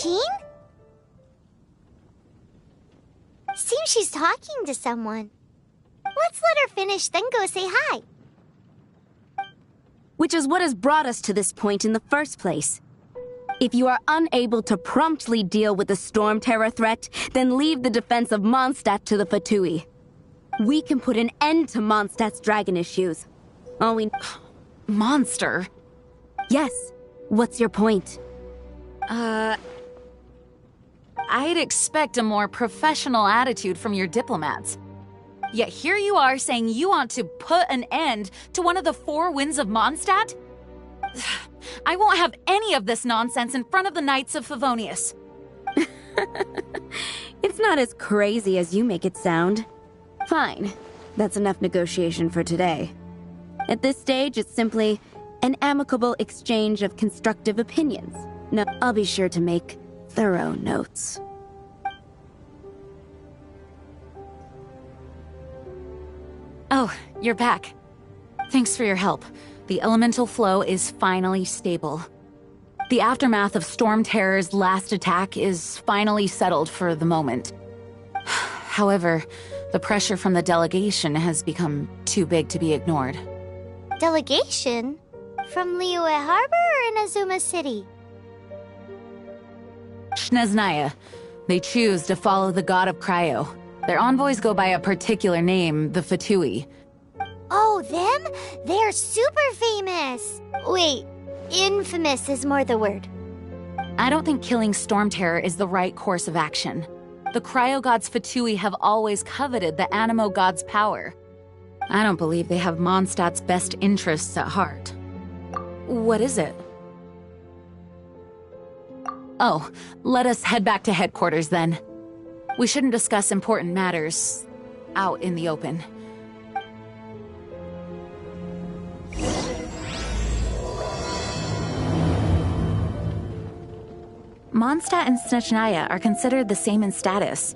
Jean? Seems she's talking to someone. Let's let her finish, then go say hi. Which is what has brought us to this point in the first place. If you are unable to promptly deal with the Storm Terror threat, then leave the defense of Mondstadt to the Fatui. We can put an end to Mondstadt's dragon issues. All we... Monster? Yes. What's your point? I'd expect a more professional attitude from your diplomats. Yet here you are saying you want to put an end to one of the four winds of Mondstadt? I won't have any of this nonsense in front of the Knights of Favonius. It's not as crazy as you make it sound. Fine. That's enough negotiation for today. At this stage, it's simply an amicable exchange of constructive opinions. No, I'll be sure to make thorough notes. Oh, you're back. Thanks for your help. The elemental flow is finally stable. The aftermath of Storm Terror's last attack is finally settled for the moment. However, the pressure from the delegation has become too big to be ignored. Delegation? From Liyue Harbor or Inazuma City? Snezhnaya. They choose to follow the god of Cryo. Their envoys go by a particular name, the Fatui. Oh, them? They're super famous! Wait, infamous is more the word. I don't think killing Storm Terror is the right course of action. The Cryo God's Fatui have always coveted the Animo God's power. I don't believe they have Mondstadt's best interests at heart. What is it? Oh, let us head back to headquarters then. We shouldn't discuss important matters out in the open. Mondstadt and Snezhnaya are considered the same in status.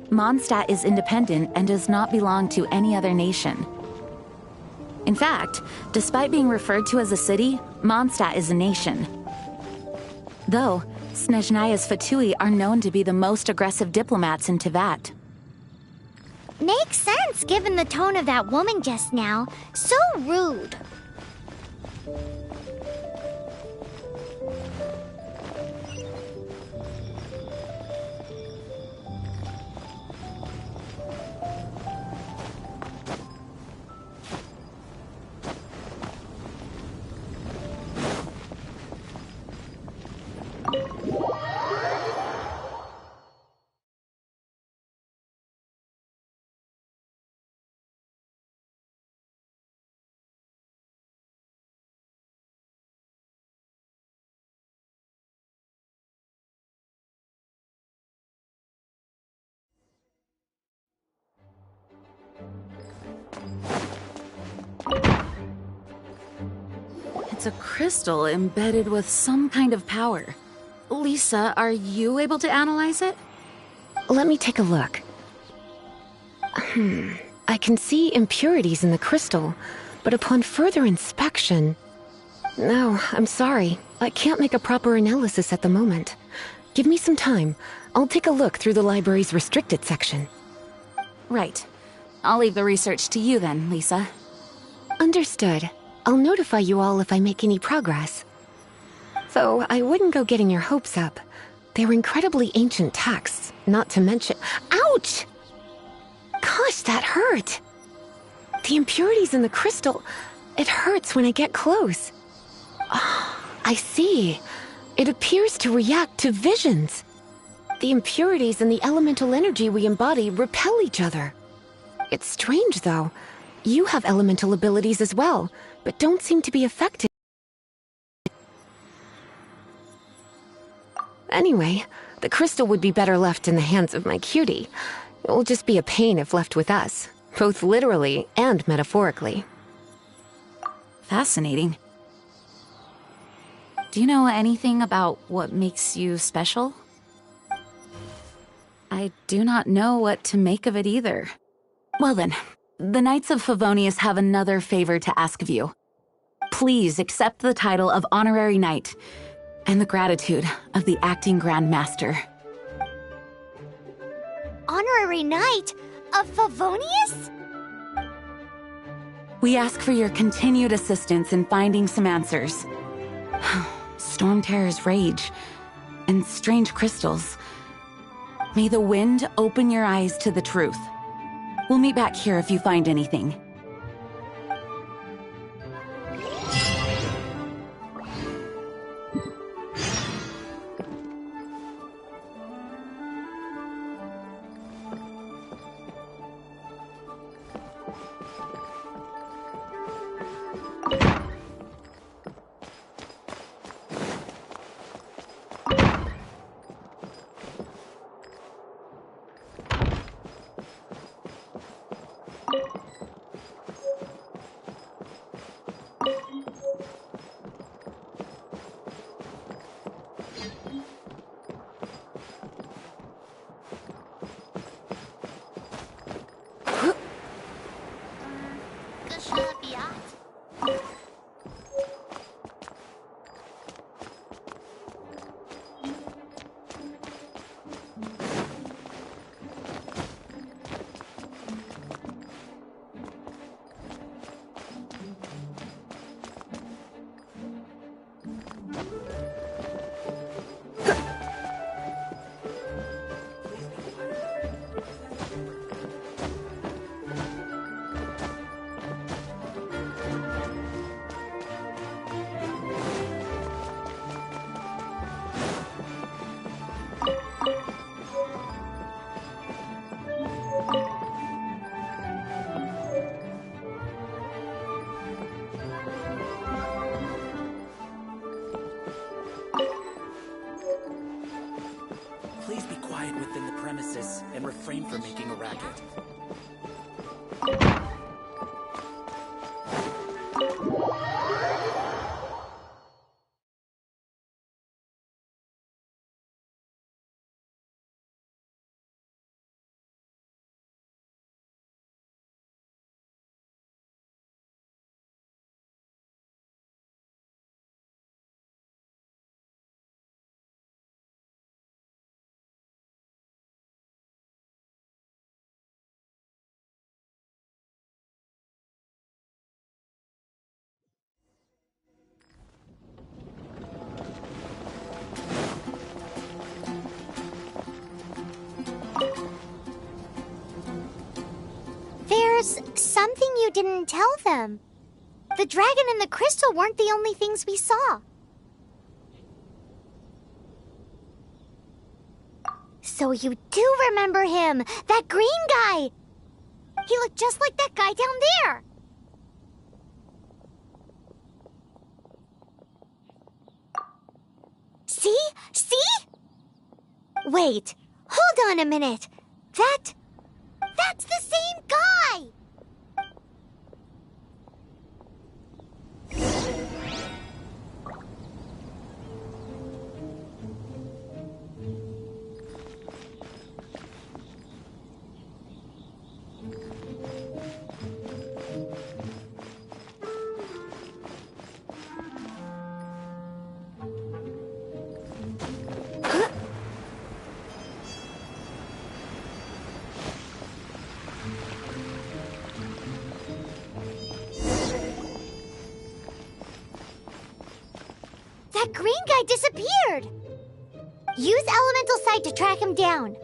Mondstadt is independent and does not belong to any other nation. In fact, despite being referred to as a city, Mondstadt is a nation. Though, Snezhnaya's Fatui are known to be the most aggressive diplomats in Teyvat. Makes sense given the tone of that woman just now. So rude. It's a crystal embedded with some kind of power. Lisa, are you able to analyze it? Let me take a look. I can see impurities in the crystal, but upon further inspection... No, I'm sorry. I can't make a proper analysis at the moment. Give me some time. I'll take a look through the library's restricted section. Right. I'll leave the research to you then, Lisa. Understood. I'll notify you all if I make any progress. Though I wouldn't go getting your hopes up. They're incredibly ancient texts, not to mention... Ouch! Gosh, that hurt! The impurities in the crystal... It hurts when I get close. Oh, I see. It appears to react to visions. The impurities and the elemental energy we embody repel each other. It's strange, though. You have elemental abilities as well, but don't seem to be affected. Anyway, the crystal would be better left in the hands of my cutie. It will just be a pain if left with us, both literally and metaphorically. Fascinating. Do you know anything about what makes you special? I do not know what to make of it either. Well then, the Knights of Favonius have another favor to ask of you. Please accept the title of Honorary Knight. and the gratitude of the acting Grandmaster. Honorary Knight of Favonius? We ask for your continued assistance in finding some answers. Storm Terror's rage and strange crystals. May the wind open your eyes to the truth. We'll meet back here if you find anything. Please be quiet within the premises and refrain from making a racket. There's something you didn't tell them. The dragon and the crystal weren't the only things we saw. So you do remember him, that green guy. He looked just like that guy down there. See? See? Wait, hold on a minute. That's the same guy! That green guy disappeared! Use Elemental Sight to track him down.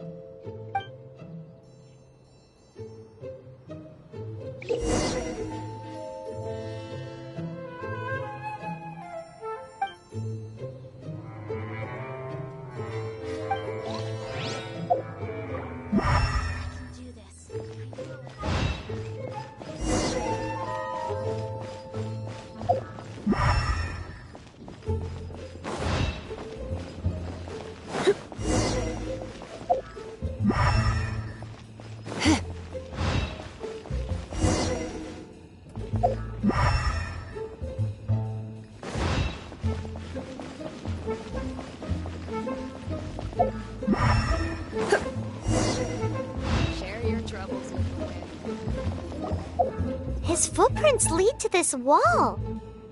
His footprints lead to this wall.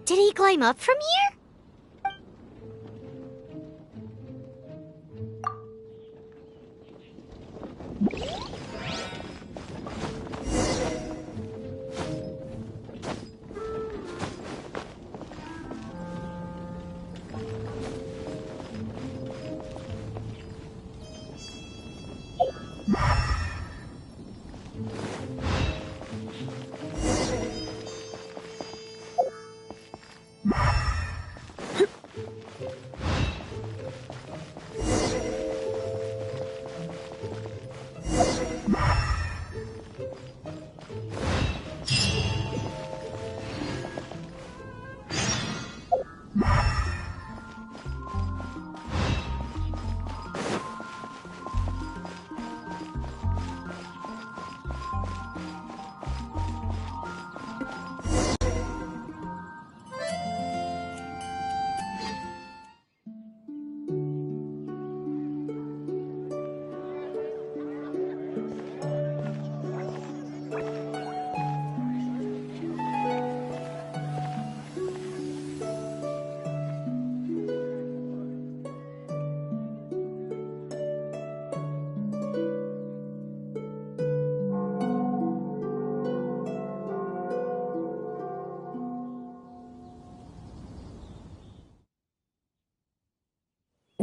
Did he climb up from here?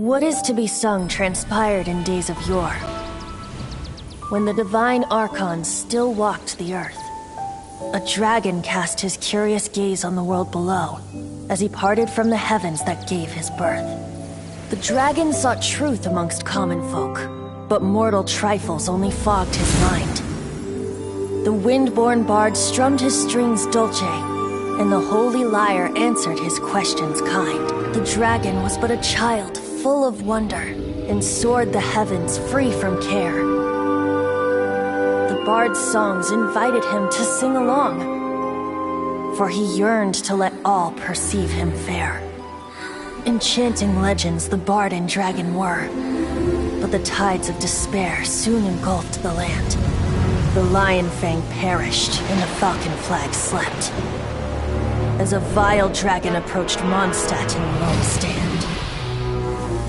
What is to be sung transpired in days of yore, when the divine archons still walked the earth. A dragon cast his curious gaze on the world below, as he parted from the heavens that gave his birth. The dragon sought truth amongst common folk, but mortal trifles only fogged his mind. The wind-born bard strummed his strings dulce, and the holy lyre answered his questions kind. The dragon was but a child full of wonder, and soared the heavens free from care. The bard's songs invited him to sing along, for he yearned to let all perceive him fair. Enchanting legends the bard and dragon were, but the tides of despair soon engulfed the land. The lion fang perished, and the falcon flag slept, as a vile dragon approached Mondstadt in lone stand.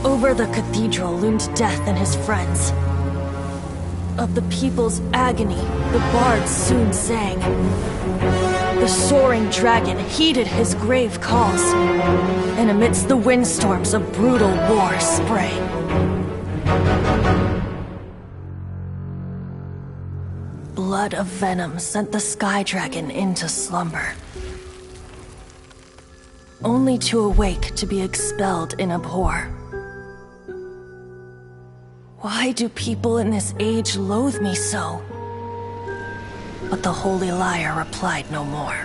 Over the cathedral loomed death and his friends. Of the people's agony, the bard soon sang. The soaring dragon heeded his grave calls, and amidst the windstorms a brutal war sprang. Blood of venom sent the sky dragon into slumber, only to awake to be expelled in abhor. Why do people in this age loathe me so? But the holy lyre replied no more.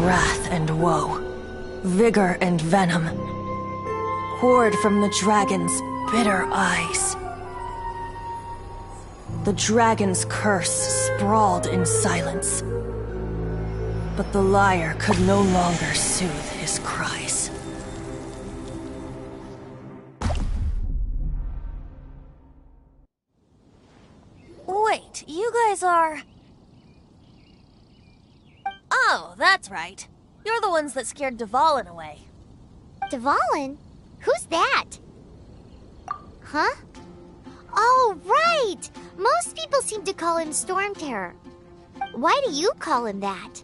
Wrath and woe, vigor and venom, poured from the dragon's bitter eyes. The dragon's curse sprawled in silence, but the lyre could no longer soothe his cries. Wait, you guys are... Oh, that's right. You're the ones that scared Dvalin away. Dvalin? Who's that? Huh? Oh, right! Most people seem to call him Storm Terror. Why do you call him that?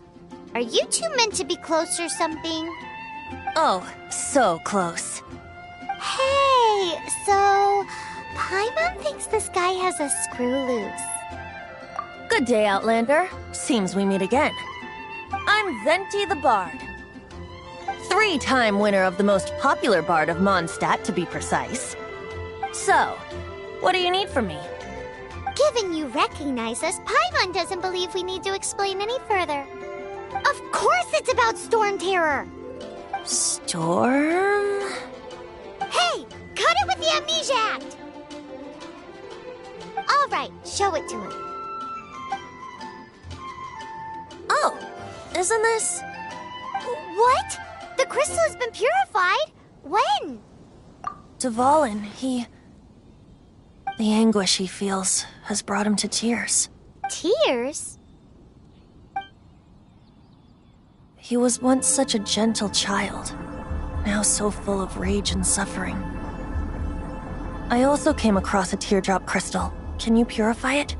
Are you two meant to be close or something? Oh, so close. Hey, so... Paimon thinks this guy has a screw loose. Good day, Outlander. Seems we meet again. I'm Venti the Bard. 3-time winner of the most popular bard of Mondstadt, to be precise. So, what do you need from me? Given you recognize us, Paimon doesn't believe we need to explain any further. Of course it's about Storm Terror! Storm? Hey! Cut it with the Amnesia Act! Alright, show it to him. Oh, isn't this... What? The crystal has been purified? When? Dvalin, the anguish he feels has brought him to tears. Tears? He was once such a gentle child, now so full of rage and suffering. I also came across a teardrop crystal. Can you purify it?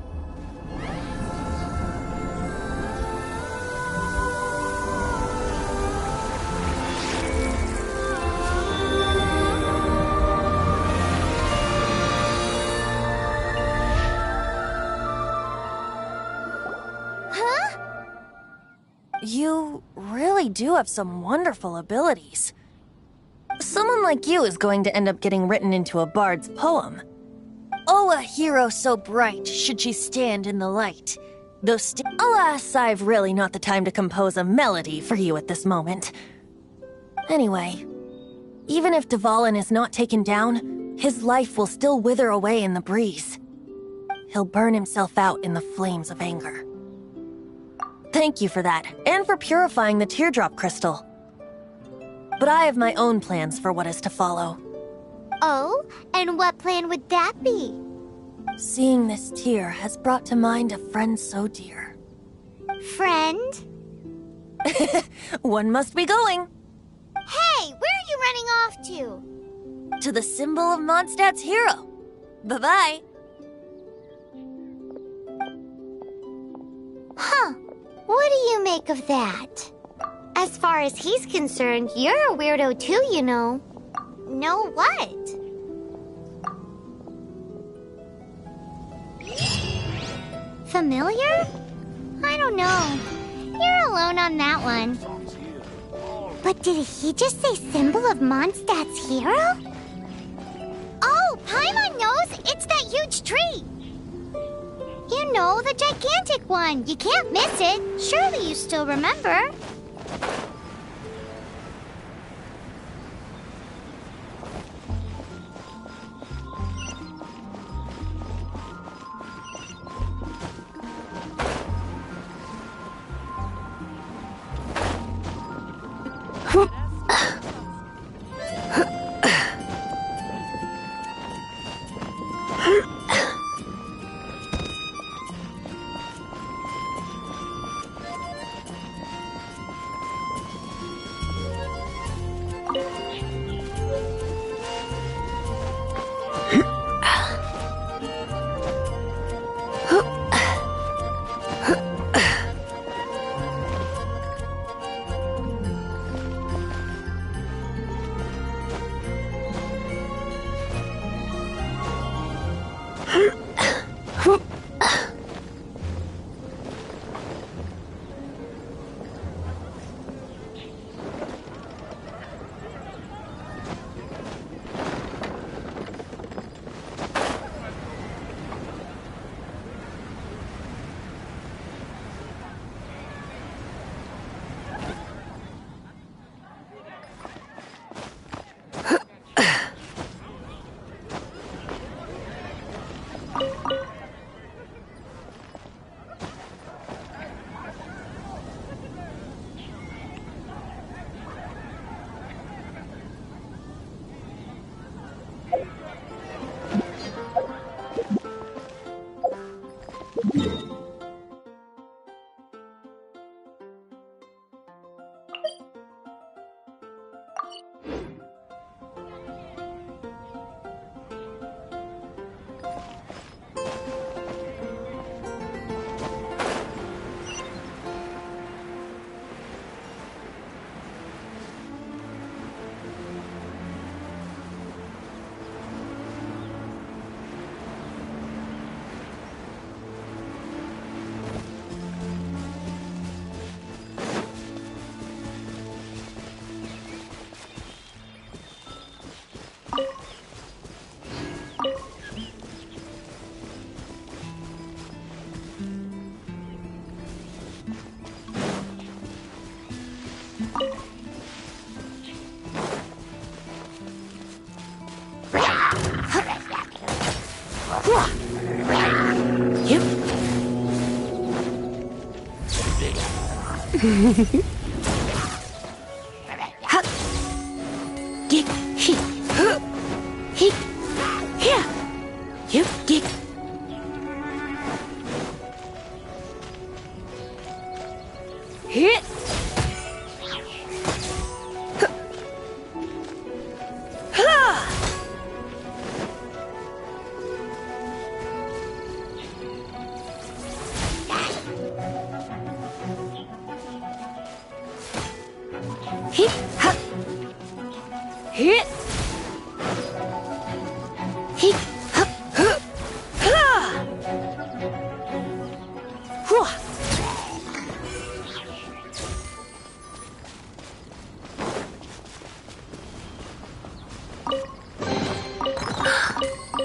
You really do have some wonderful abilities. Someone like you is going to end up getting written into a bard's poem. Oh, a hero so bright, should she stand in the light. Though alas, I've really not the time to compose a melody for you at this moment. Anyway, even if Dvalin is not taken down, his life will still wither away in the breeze. He'll burn himself out in the flames of anger. Thank you for that, and for purifying the teardrop crystal. But I have my own plans for what is to follow. Oh, and what plan would that be? Seeing this tear has brought to mind a friend so dear. Friend? One must be going. Hey, where are you running off to? To the symbol of Mondstadt's hero. Bye-bye. Huh. What do you make of that? I As far as he's concerned, you're a weirdo too, you know. Know what? Familiar? I don't know. You're alone on that one. But did he just say symbol of Mondstadt's hero? Oh, Paimon knows! It's that huge tree! You know, the gigantic one. You can't miss it. Surely you still remember.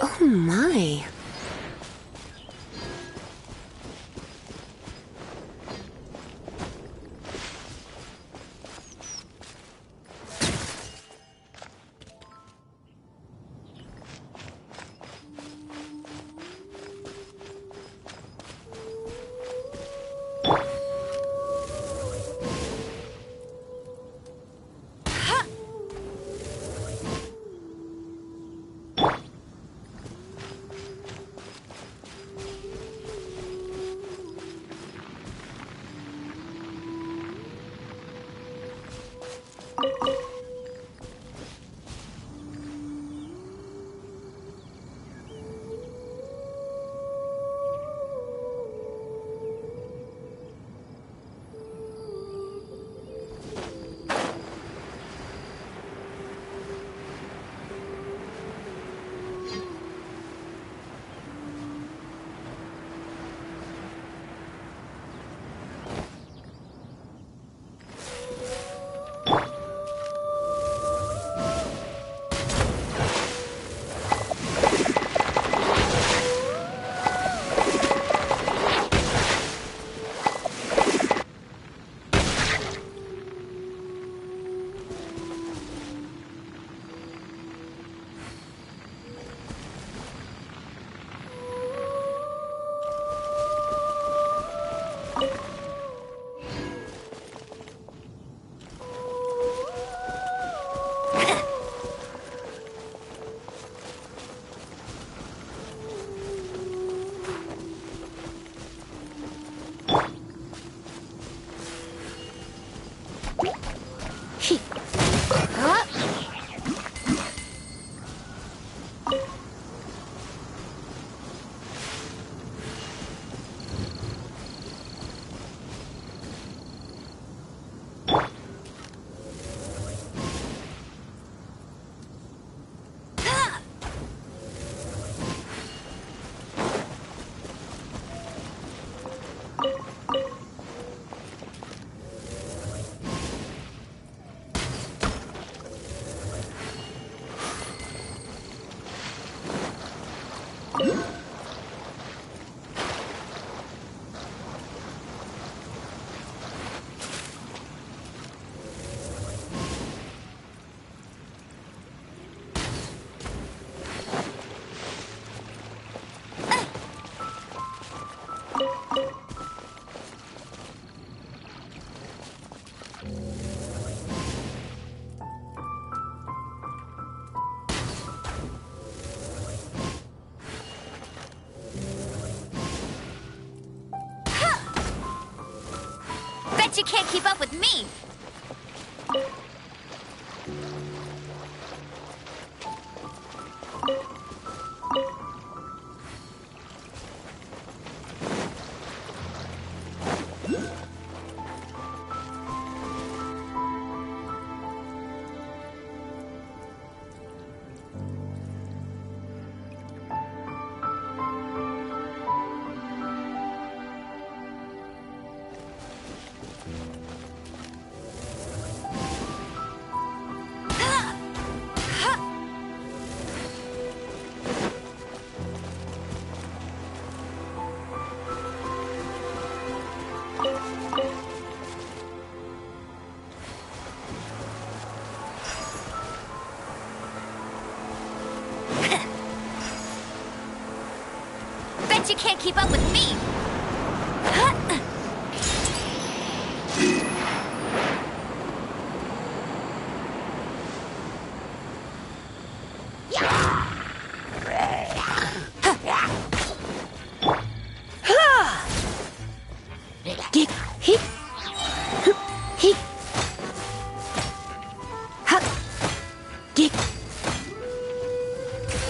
Oh my. Bet you can't keep up with me! You can't keep up with me!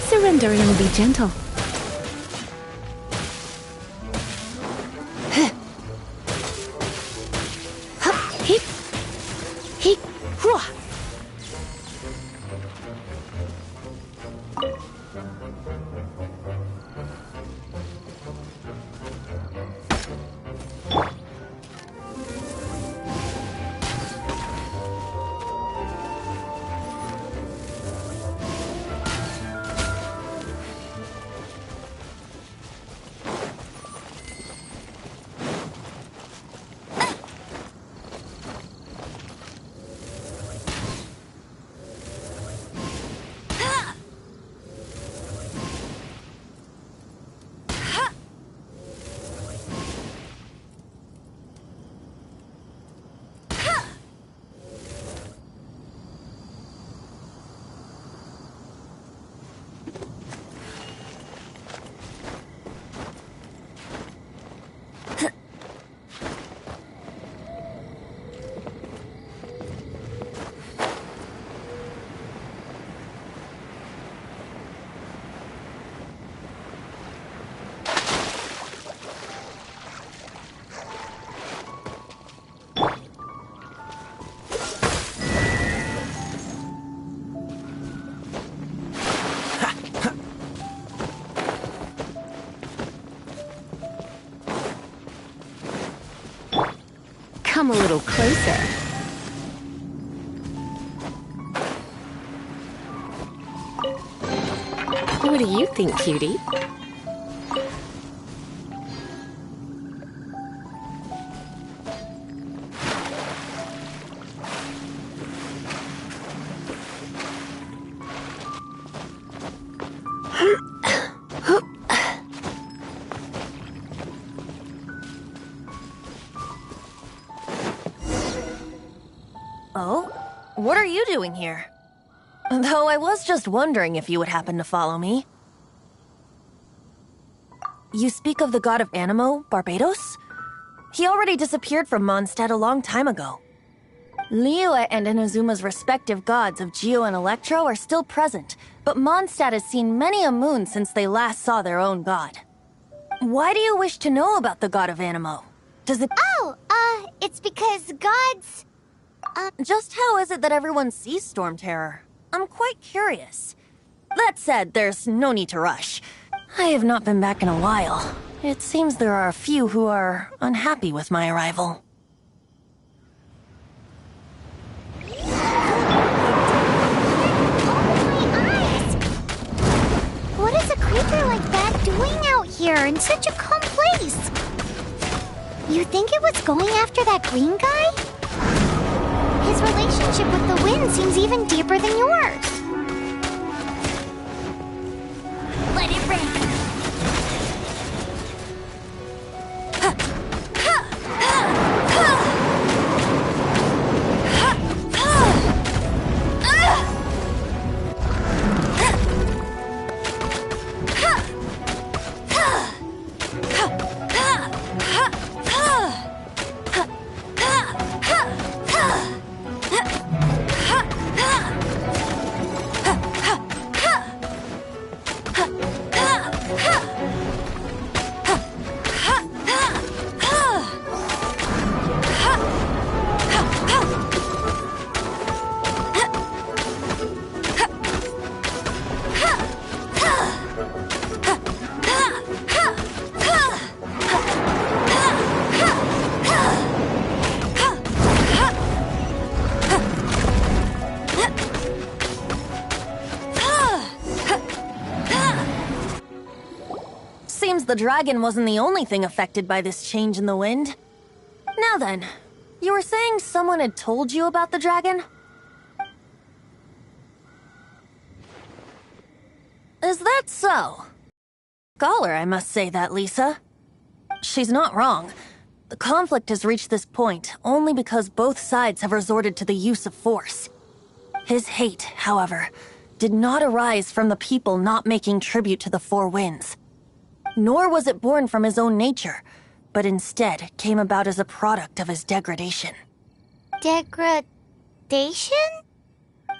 Surrender and be gentle. Come a little closer. What do you think, cutie? Oh? What are you doing here? Though I was just wondering if you would happen to follow me. You speak of the god of Animo, Barbados? He already disappeared from Mondstadt a long time ago. Liyue and Inazuma's respective gods of Geo and Electro are still present, but Mondstadt has seen many a moon since they last saw their own god. Why do you wish to know about the god of Animo? Does it— it's because gods... Just how is it that everyone sees Storm Terror? I'm quite curious. That said, there's no need to rush. I have not been back in a while. It seems there are a few who are unhappy with my arrival. What is a creature like that doing out here in such a calm place? You think it was going after that green guy? His relationship with the wind seems even deeper than yours. Let it rain. the dragon wasn't the only thing affected by this change in the wind. Now then, you were saying someone had told you about the dragon? Is that so? Scholar, I must say that, Lisa. She's not wrong. The conflict has reached this point only because both sides have resorted to the use of force. His hate, however, did not arise from the people not making tribute to the Four Winds. Nor was it born from his own nature, but instead came about as a product of his degradation. Degradation?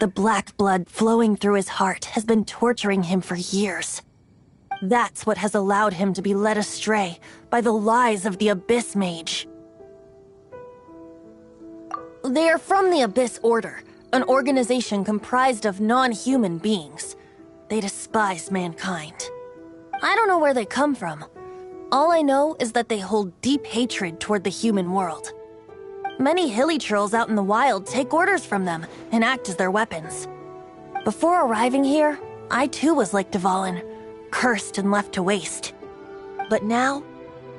The black blood flowing through his heart has been torturing him for years. That's what has allowed him to be led astray by the lies of the Abyss Mage. They are from the Abyss Order, an organization comprised of non-human beings. They despise mankind. I don't know where they come from. All I know is that they hold deep hatred toward the human world. Many hilly trolls out in the wild take orders from them and act as their weapons. Before arriving here, I too was like Dvalin, cursed and left to waste. But now,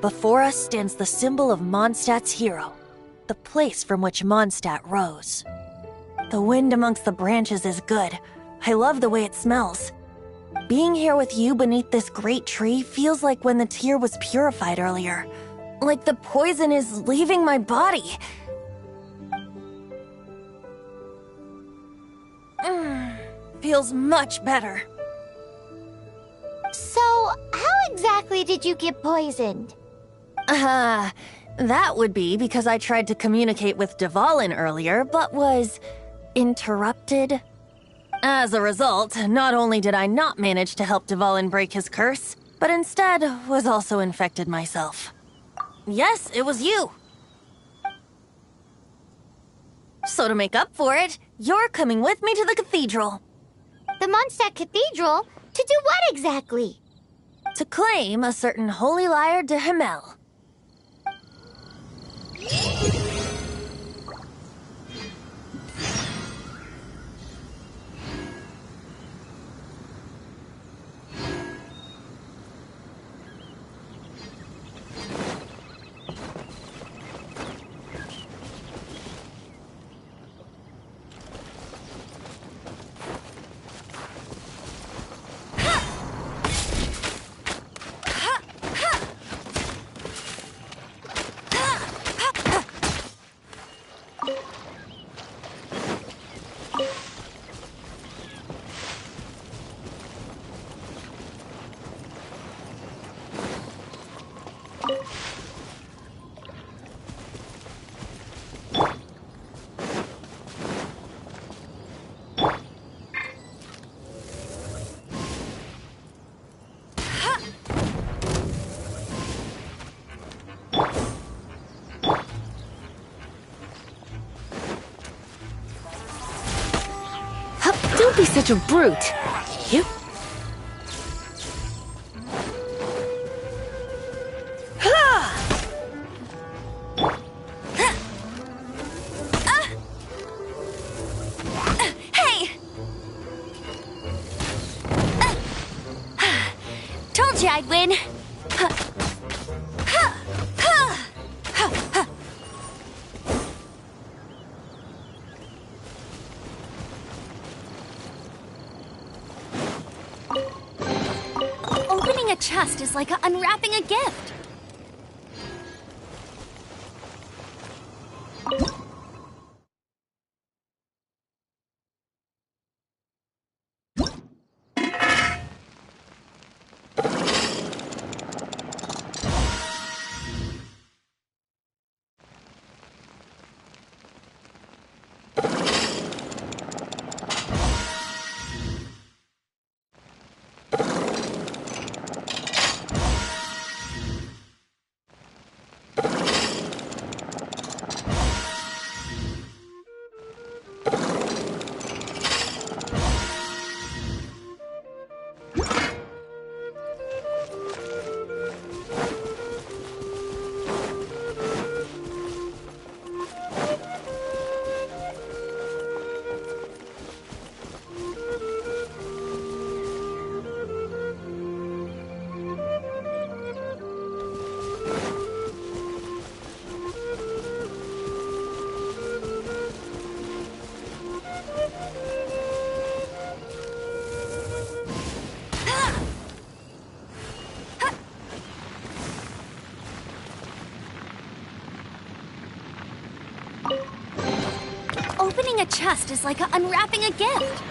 before us stands the symbol of Mondstadt's hero, the place from which Mondstadt rose. The wind amongst the branches is good. I love the way it smells. Being here with you beneath this great tree feels like when the tear was purified earlier. Like the poison is leaving my body. Feels much better. So, how exactly did you get poisoned? That would be because I tried to communicate with Dvalin earlier, but was interrupted. As a result, not only did I not manage to help Dvalin break his curse, but instead was also infected myself. Yes, it was you. So to make up for it, you're coming with me to the cathedral. The Mondstadt Cathedral? To do what exactly? To claim a certain holy lyre de Himmel. Don't be such a brute. You... Hey! Told you I'd win. Opening a chest is like unwrapping a gift. a chest is like unwrapping a gift.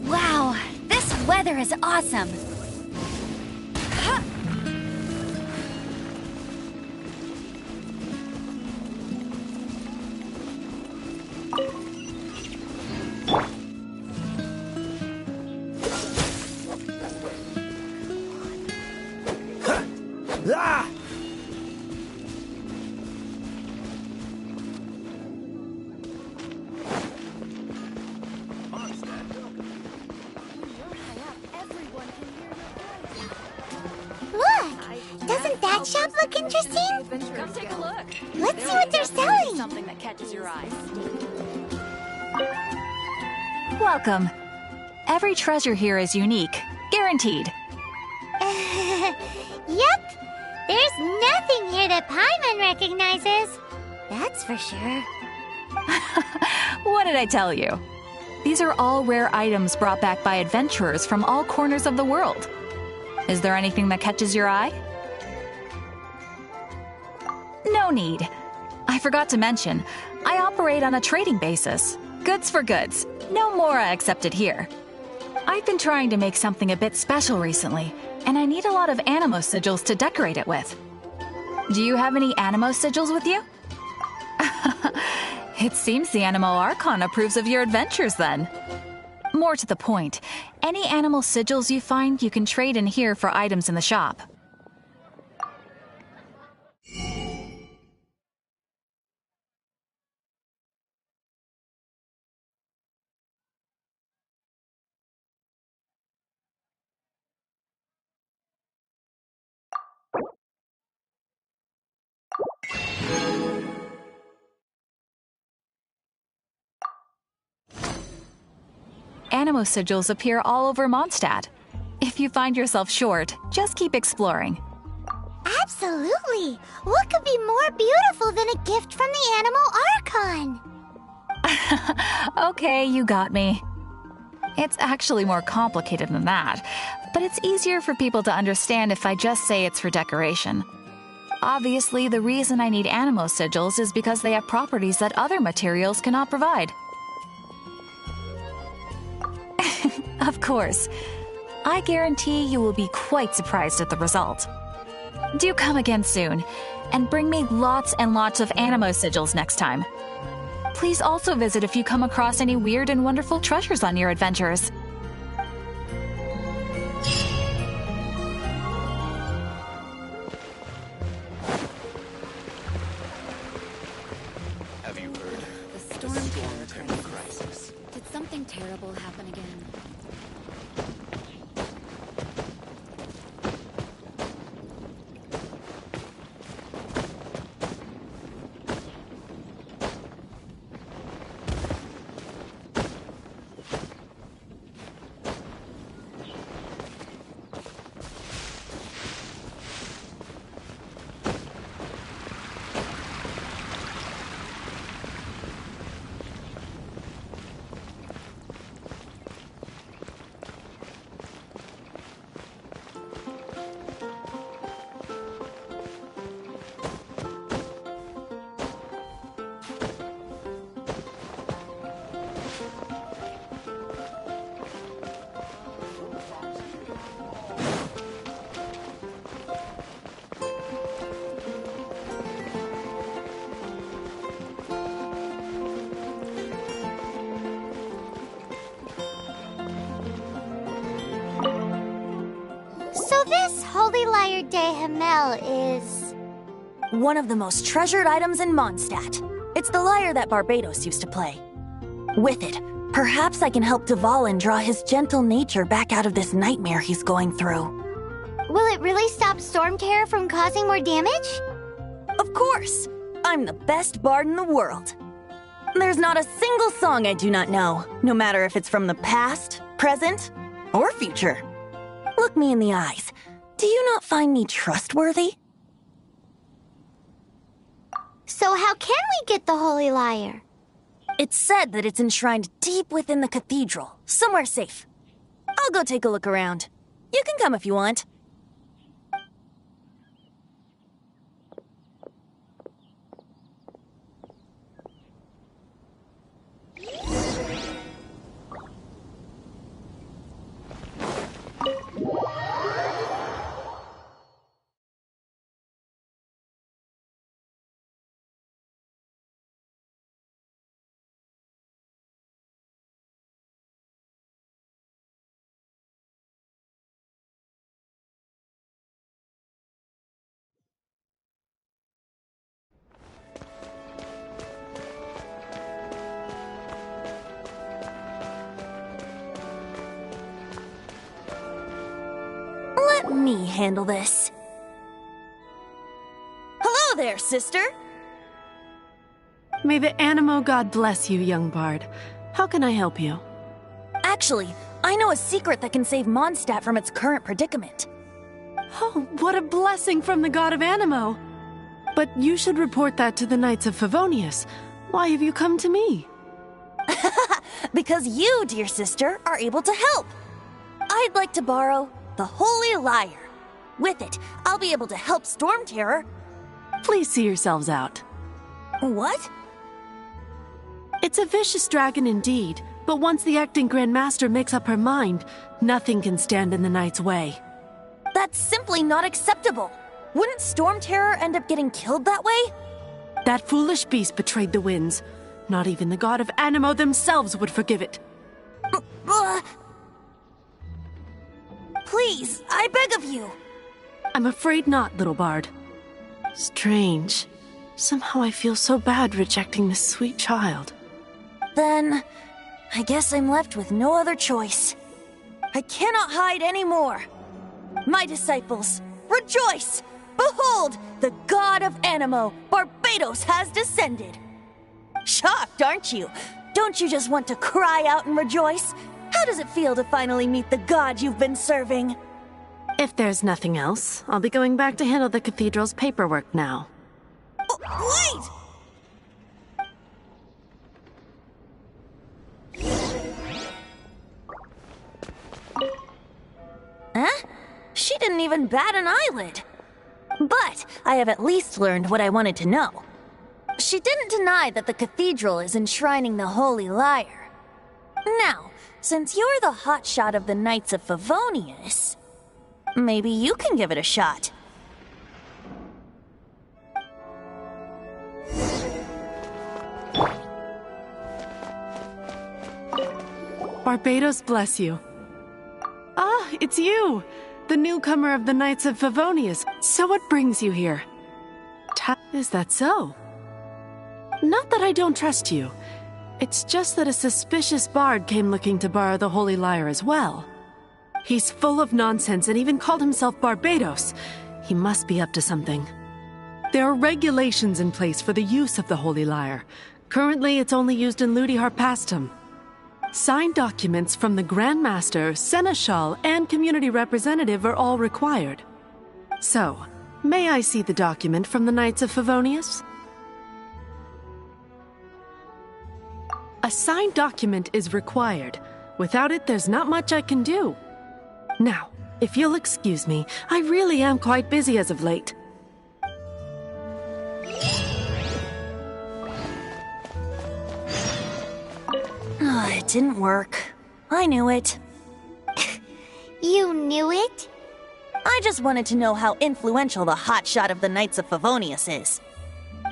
Wow, this weather is awesome. Ah! Look! Doesn't that shop look interesting? Come take a look. Let's see what they're selling. Something that catches your eye. Welcome. Every treasure here is unique, guaranteed. Yep. There's nothing here that Paimon recognizes. That's for sure. What did I tell you? These are all rare items brought back by adventurers from all corners of the world. Is there anything that catches your eye? No need. I forgot to mention, I operate on a trading basis. Goods for goods. No Mora accepted here. I've been trying to make something a bit special recently, and I need a lot of animo sigils to decorate it with. Do you have any animo sigils with you? It seems the Animo Archon approves of your adventures then. More to the point, any animal sigils you find you can trade in here for items in the shop. Animo sigils appear all over Mondstadt. If you find yourself short, just keep exploring. Absolutely. What could be more beautiful than a gift from the Animal Archon? Okay, you got me. It's actually more complicated than that, but it's easier for people to understand if I just say it's for decoration. Obviously, the reason I need animo sigils is because they have properties that other materials cannot provide. Of course. I guarantee you will be quite surprised at the result. Do come again soon, and bring me lots and lots of animo sigils next time. Please also visit if you come across any weird and wonderful treasures on your adventures. Have you heard? The storm terror crisis. Did something terrible happen again? Holy Lyre de Himmel is... One of the most treasured items in Mondstadt. It's the lyre that Barbados used to play. With it, perhaps I can help Dvalin draw his gentle nature back out of this nightmare he's going through. Will it really stop Storm Terror from causing more damage? Of course! I'm the best bard in the world. There's not a single song I do not know, no matter if it's from the past, present, or future. Look me in the eyes. Do you not find me trustworthy? So how can we get the Holy Lyre? It's said that it's enshrined deep within the cathedral, somewhere safe. I'll go take a look around. You can come if you want. Let me handle this. Hello there, sister! May the Animo God bless you, young bard. How can I help you? Actually, I know a secret that can save Mondstadt from its current predicament. Oh, what a blessing from the god of Animo! But you should report that to the Knights of Favonius. Why have you come to me? Because you, dear sister, are able to help. I'd like to borrow the Holy Lyre. With it, I'll be able to help Storm Terror. Please see yourselves out. What? It's a vicious dragon indeed, but once the acting Grand Master makes up her mind, nothing can stand in the Knight's way. That's simply not acceptable. Wouldn't Storm Terror end up getting killed that way? That foolish beast betrayed the winds. Not even the god of Animo themselves would forgive it. Please, I beg of you. I'm afraid not, little bard. Strange. Somehow I feel so bad rejecting this sweet child. Then, I guess I'm left with no other choice. I cannot hide anymore. My disciples, rejoice! Behold, the god of Animo, Barbados, has descended. Shocked, aren't you? Don't you just want to cry out and rejoice? How does it feel to finally meet the god you've been serving? If there's nothing else, I'll be going back to handle the cathedral's paperwork now. Wait! Huh? She didn't even bat an eyelid. But I have at least learned what I wanted to know. She didn't deny that the cathedral is enshrining the Holy Lyre. Now, since you're the hotshot of the Knights of Favonius, maybe you can give it a shot. Barbados bless you. Ah, it's you! The newcomer of the Knights of Favonius. So what brings you here? Is that so? Not that I don't trust you. It's just that a suspicious bard came looking to borrow the Holy Lyre as well. He's full of nonsense and even called himself Barbados. He must be up to something. There are regulations in place for the use of the Holy Lyre. Currently, it's only used in Ludi Harpastum. Signed documents from the Grand Master, Seneschal, and community representative are all required. So, may I see the document from the Knights of Favonius? A signed document is required. Without it, there's not much I can do. Now, if you'll excuse me, I really am quite busy as of late. It didn't work. I knew it. You knew it? I just wanted to know how influential the hotshot of the Knights of Favonius is.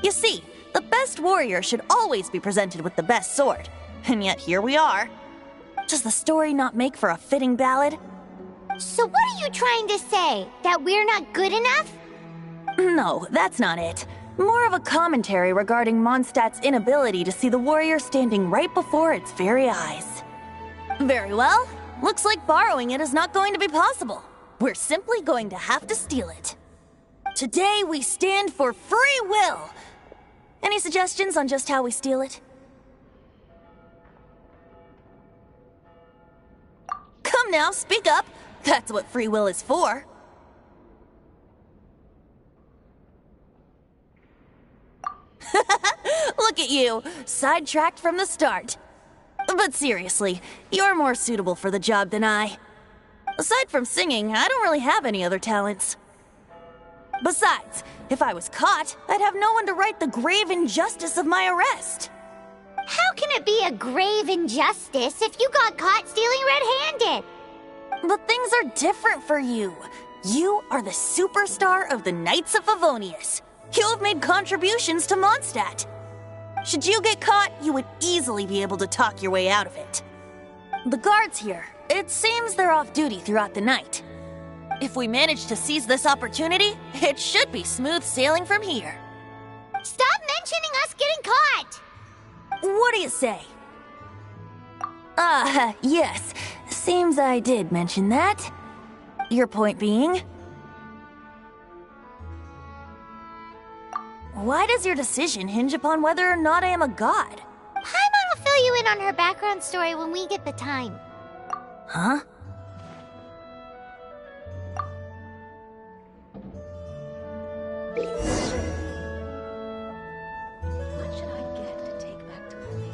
You see, the best warrior should always be presented with the best sword. And yet here we are. Does the story not make for a fitting ballad? So what are you trying to say? That we're not good enough? No, that's not it. More of a commentary regarding Mondstadt's inability to see the warrior standing right before its very eyes. Very well. Looks like borrowing it is not going to be possible. We're simply going to have to steal it. Today we stand for free will. Any suggestions on just how we steal it? Come now, speak up. That's what free will is for. Look at you, sidetracked from the start. But seriously, you're more suitable for the job than I. Aside from singing, I don't really have any other talents. Besides, if I was caught, I'd have no one to right the grave injustice of my arrest. How can it be a grave injustice if you got caught stealing red-handed? But things are different for you. You are the superstar of the Knights of Favonius. You have made contributions to Mondstadt. Should you get caught, you would easily be able to talk your way out of it. The guards here, it seems they're off duty throughout the night. If we manage to seize this opportunity, it should be smooth sailing from here. Stop mentioning us getting caught! What do you say? Yes. Seems I did mention that. Your point being? Why does your decision hinge upon whether or not I am a god? Paimon will fill you in on her background story when we get the time. Huh? What should I get to take back to Lily?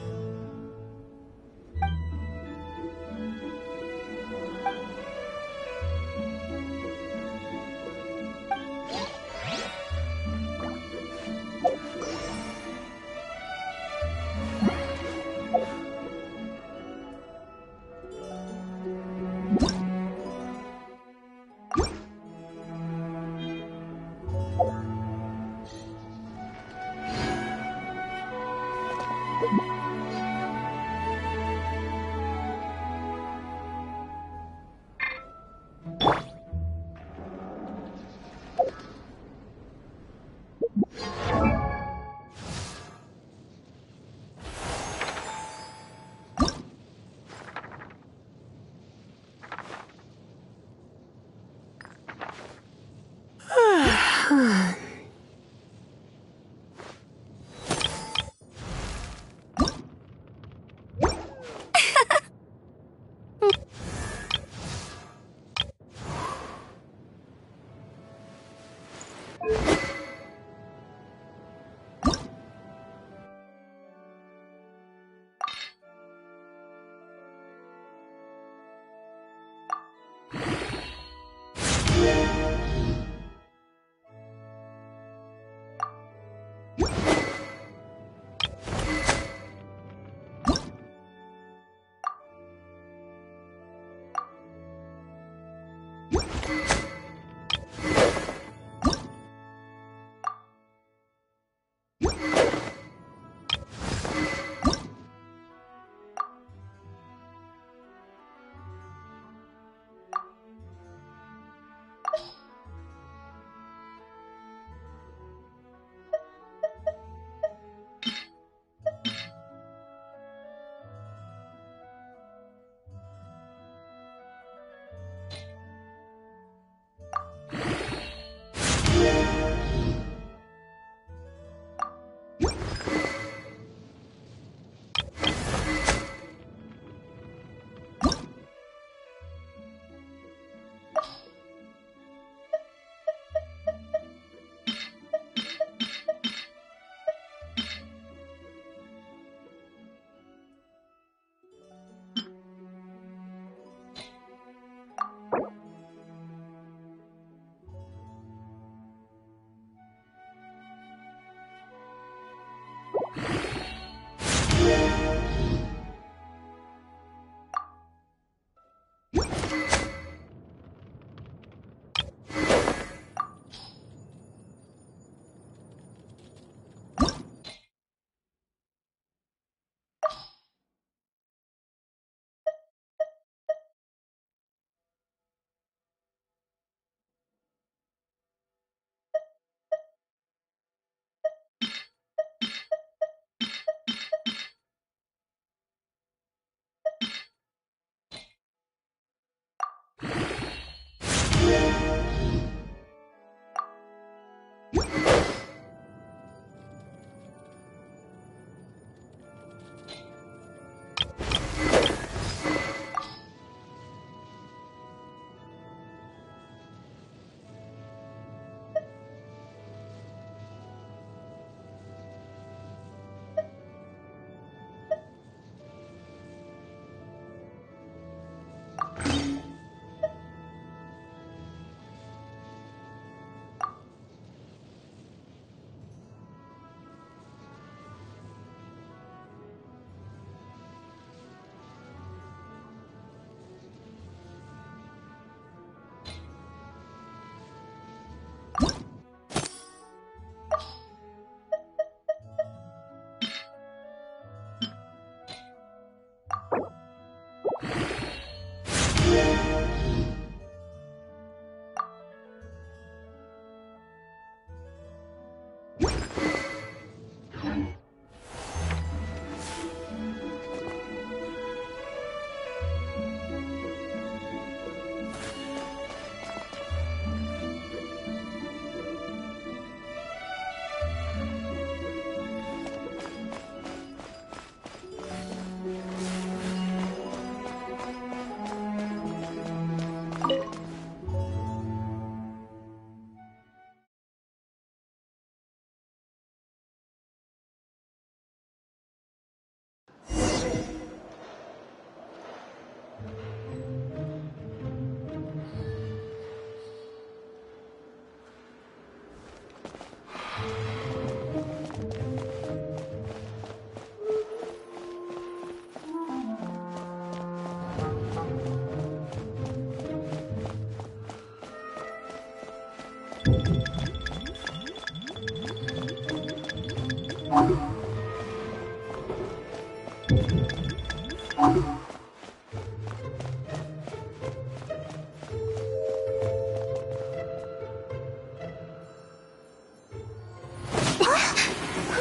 Who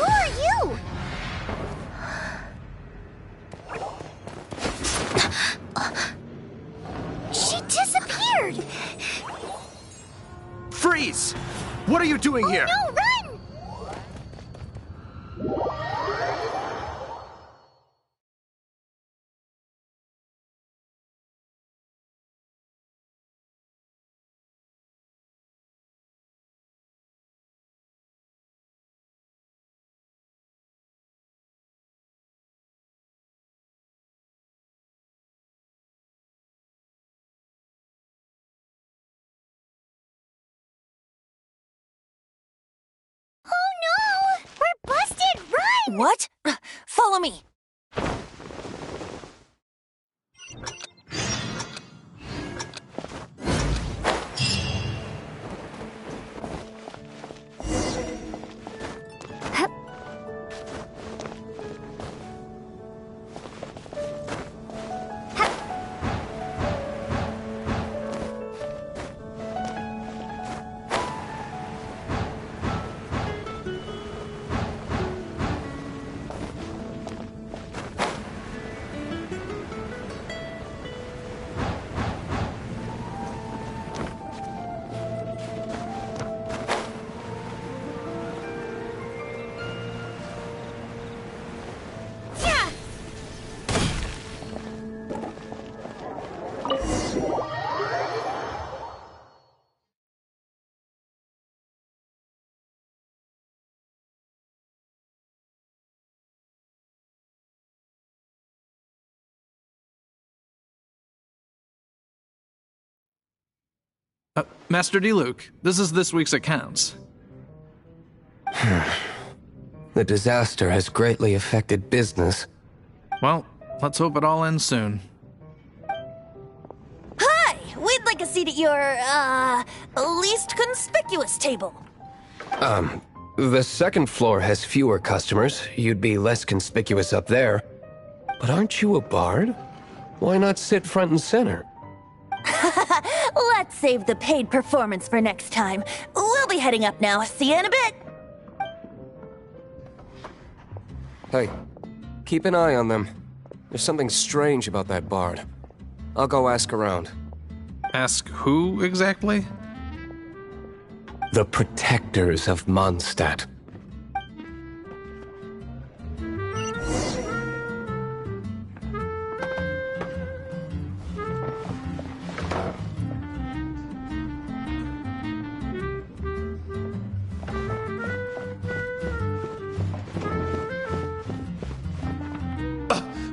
are you? She disappeared! Freeze! What are you doing here? No, run! Oh no! We're busted! Run! What? Follow me. Master D-Luke, this is this week's accounts. The disaster has greatly affected business. Well, let's hope it all ends soon. Hi! We'd like a seat at your, least conspicuous table. The second floor has fewer customers. You'd be less conspicuous up there. But aren't you a bard? Why not sit front and center? Let's save the paid performance for next time. We'll be heading up now. See you in a bit. Hey, keep an eye on them. There's something strange about that bard. I'll go ask around. Ask who exactly? The protectors of Mondstadt.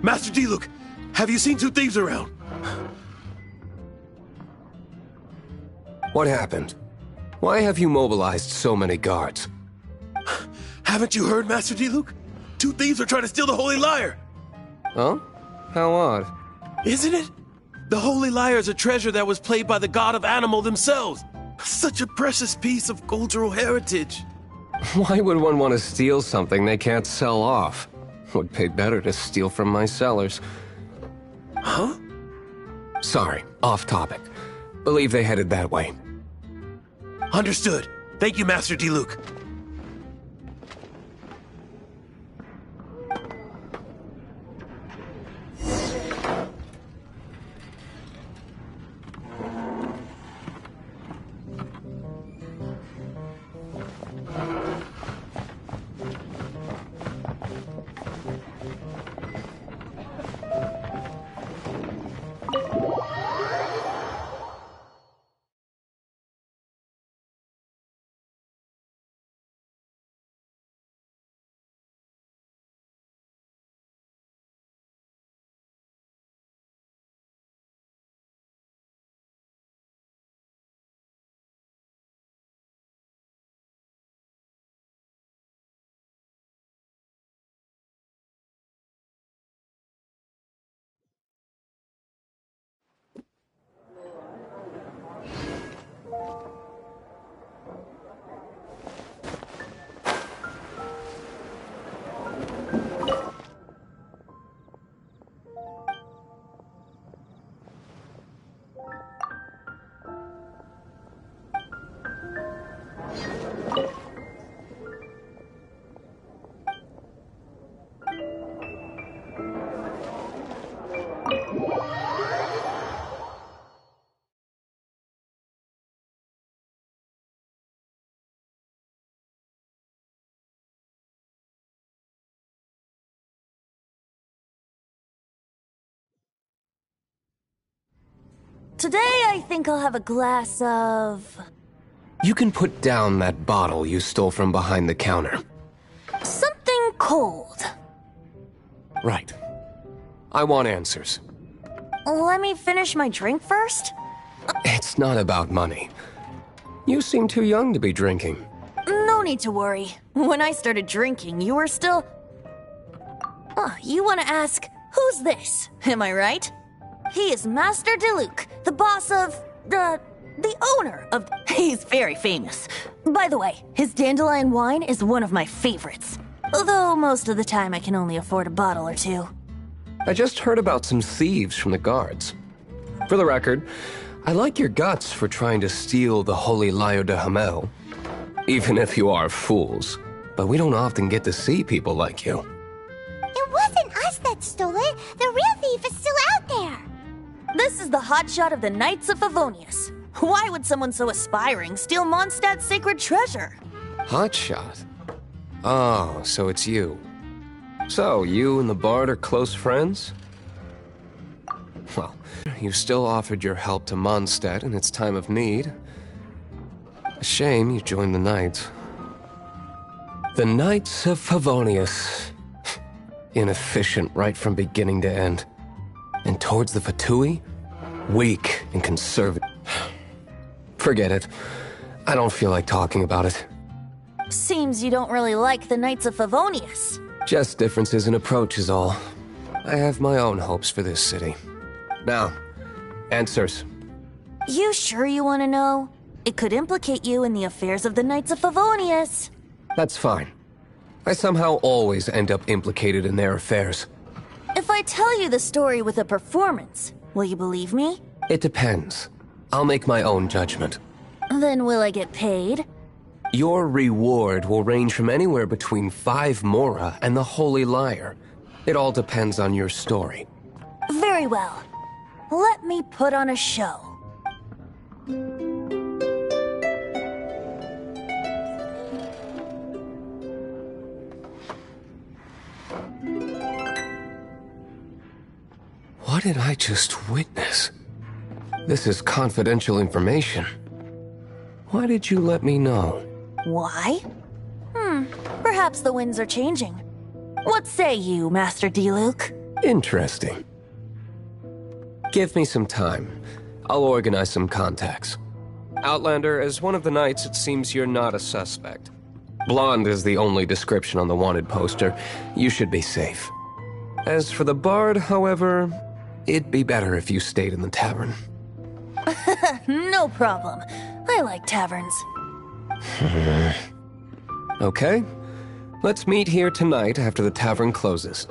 Master D-Luke, have you seen two thieves around? What happened? Why have you mobilized so many guards? Haven't you heard, Master D-Luke? Two thieves are trying to steal the Holy Lyre! Huh? How odd. Isn't it? The Holy Lyre is a treasure that was played by the god of animal themselves. Such a precious piece of cultural heritage. Why would one want to steal something they can't sell off? Would pay better to steal from my sellers. Huh? Sorry, off topic. Believe they headed that way. Understood. Thank you, Master D-Luke. Today I think I'll have a glass of... You can put down that bottle you stole from behind the counter. something cold. Right. I want answers. Let me finish my drink first? It's not about money. You seem too young to be drinking. No need to worry. When I started drinking, you were still... Oh, you want to ask, who's this? Am I right? He is Master Diluc, the boss of... the owner of... He's very famous. By the way, his dandelion wine is one of my favorites. Although most of the time I can only afford a bottle or two. I just heard about some thieves from the guards. For the record, I like your guts for trying to steal the Holy Lyre de Hamel. Even if you are fools. But we don't often get to see people like you. It wasn't us that stole it. The real thief is still out there. This is the hotshot of the Knights of Favonius. Why would someone so aspiring steal Mondstadt's sacred treasure? Hotshot? Oh, so it's you. So, you and the Bard are close friends? Well, you still offered your help to Mondstadt in its time of need. A shame you joined the Knights. The Knights of Favonius. Inefficient right from beginning to end. And towards the Fatui, weak and conservative. Forget it. I don't feel like talking about it. Seems you don't really like the Knights of Favonius. Just differences in approach is all. I have my own hopes for this city. Now, answers. You sure you want to know? It could implicate you in the affairs of the Knights of Favonius. That's fine. I somehow always end up implicated in their affairs. If I tell you the story with a performance, will you believe me? It depends. I'll make my own judgment. Then will I get paid? Your reward will range from anywhere between 5 mora and the Holy Lyre. It all depends on your story. Very well. Let me put on a show. What did I just witness? This is confidential information. Why did you let me know? Why? Perhaps the winds are changing. What say you, Master Diluc? Interesting. Give me some time. I'll organize some contacts. Outlander, as one of the knights, it seems you're not a suspect. Blonde is the only description on the wanted poster. You should be safe. As for the Bard, however, it'd be better if you stayed in the tavern. No problem. I like taverns. Okay. Let's meet here tonight after the tavern closes.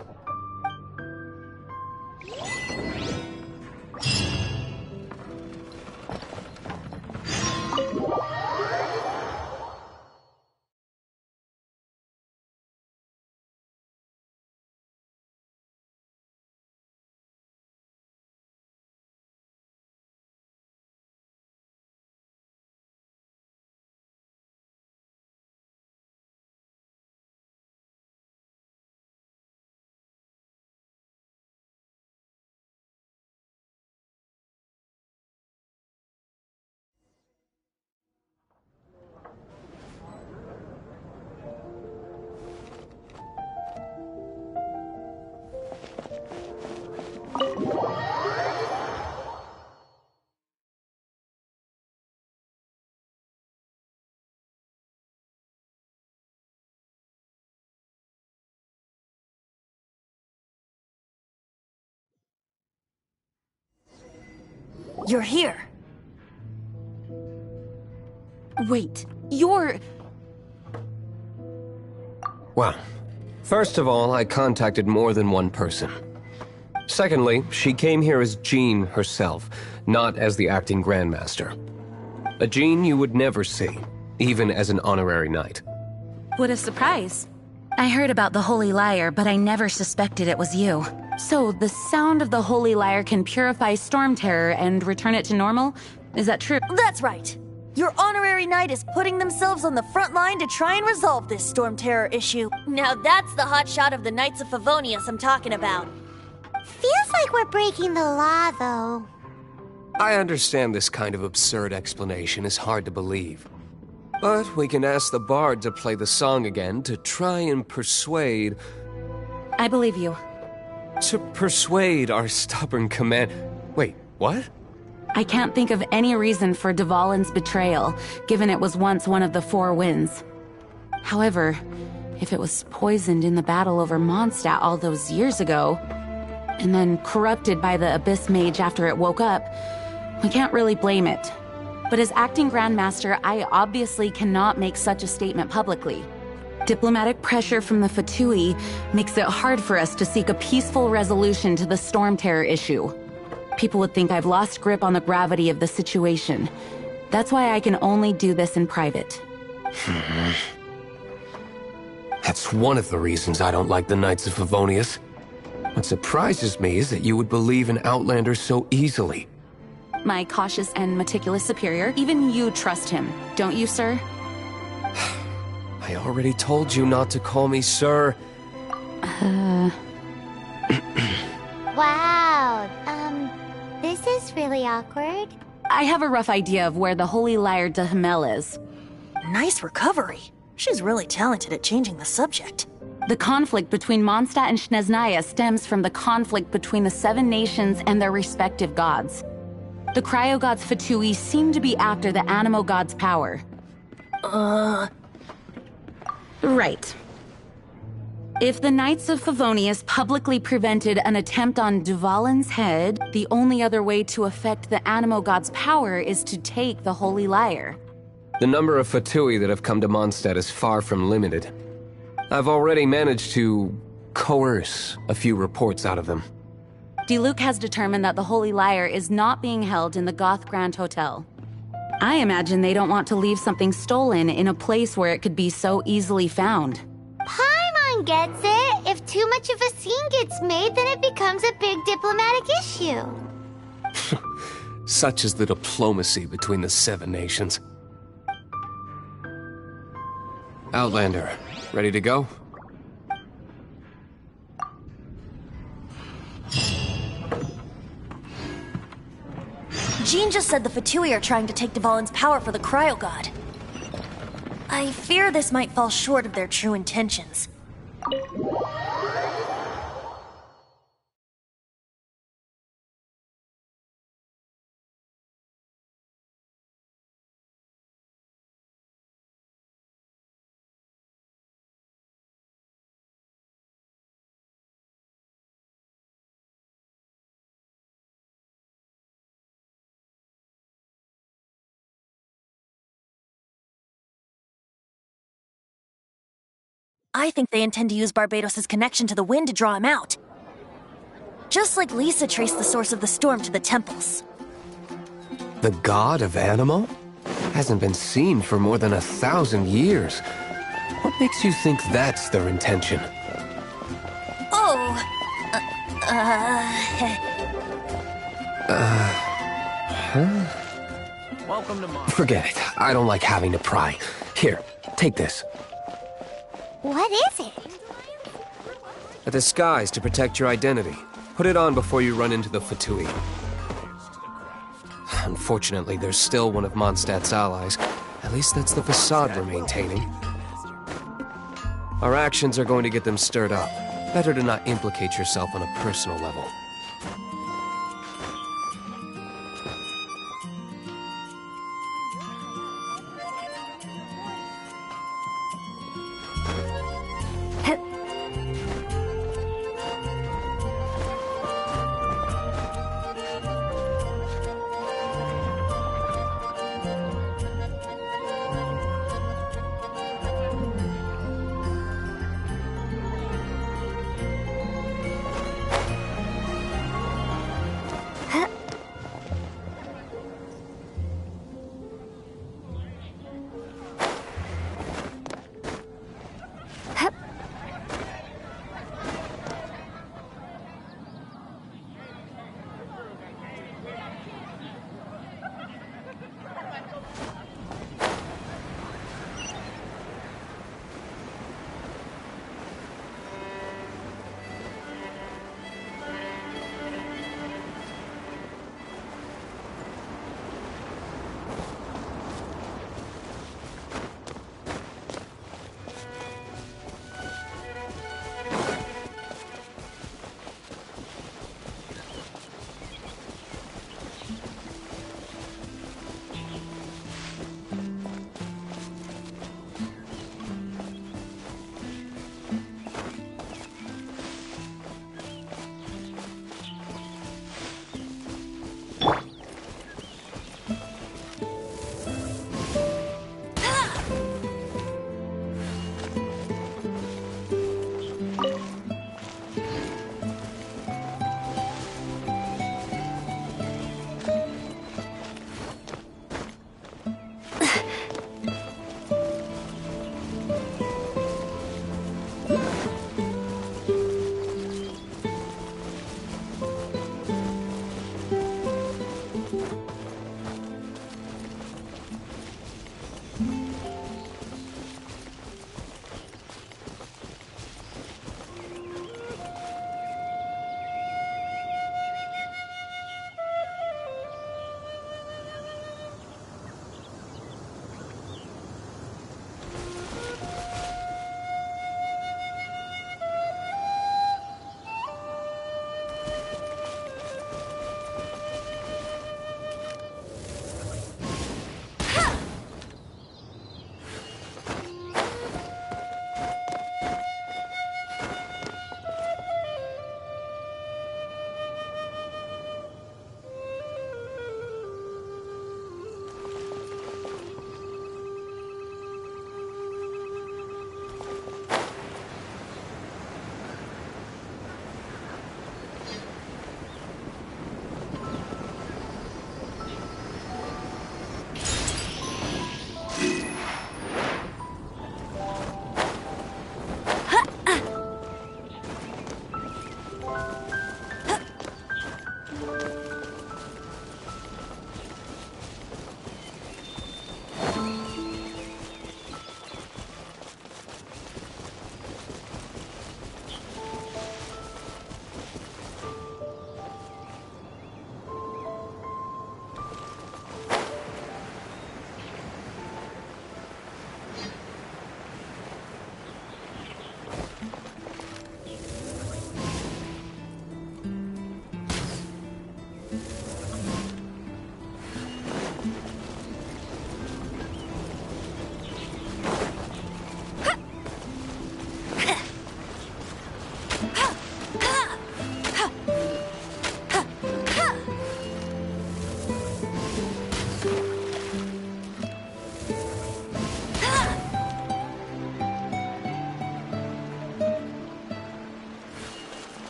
You're here. Wait, you're... Well, first of all, I contacted more than one person. Secondly, she came here as Jean herself, not as the acting Grandmaster. A Jean you would never see, even as an honorary knight. What a surprise. I heard about the Holy Lyre, but I never suspected it was you. So, the sound of the Holy Lyre can purify Storm Terror and return it to normal? Is that true? That's right. Your honorary knight is putting themselves on the front line to try and resolve this Storm Terror issue. Now that's the hotshot of the Knights of Favonius I'm talking about. Feels like we're breaking the law, though. I understand this kind of absurd explanation is hard to believe. But we can ask the bard to play the song again to try and persuade... I believe you. To persuade our stubborn command... Wait, what? I can't think of any reason for Dvalin's betrayal, given it was once one of the Four Winds. However, if it was poisoned in the battle over Mondstadt all those years ago, and then corrupted by the Abyss Mage after it woke up, we can't really blame it. But as acting Grandmaster, I obviously cannot make such a statement publicly. Diplomatic pressure from the Fatui makes it hard for us to seek a peaceful resolution to the Storm Terror issue. People would think I've lost grip on the gravity of the situation. That's why I can only do this in private. That's one of the reasons I don't like the Knights of Favonius. What surprises me is that you would believe in Outlander so easily. My cautious and meticulous superior, even you trust him, don't you, sir? I already told you not to call me sir. Wow, this is really awkward. I have a rough idea of where the Holy Lyre de Himmel is. Nice recovery. She's really talented at changing the subject. The conflict between Mondstadt and Snezhnaya stems from the conflict between the Seven Nations and their respective gods. The cryo-gods Fatui seem to be after the Animo god's power. Right. If the Knights of Favonius publicly prevented an attempt on Dvalin's head, the only other way to affect the Animo god's power is to take the Holy Lyre. The number of Fatui that have come to Mondstadt is far from limited. I've already managed to coerce a few reports out of them. Diluc has determined that the Holy Lyre is not being held in the Goth Grand Hotel. I imagine they don't want to leave something stolen in a place where it could be so easily found. Paimon gets it. If too much of a scene gets made, then it becomes a big diplomatic issue. Such is the diplomacy between the Seven Nations. Outlander, ready to go? Jean just said the Fatui are trying to take Dvalin's power for the Cryo God. I fear this might fall short of their true intentions. I think they intend to use Barbados' connection to the wind to draw him out. Just like Lisa traced the source of the storm to the temples. The god of Animo? Hasn't been seen for more than 1,000 years. What makes you think that's their intention? Welcome to Forget it. I don't like having to pry. Here, take this. What is it? A disguise to protect your identity. Put it on before you run into the Fatui. Unfortunately, there's still one of Mondstadt's allies. At least that's the facade we're maintaining. Our actions are going to get them stirred up. Better to not implicate yourself on a personal level.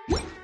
Huh?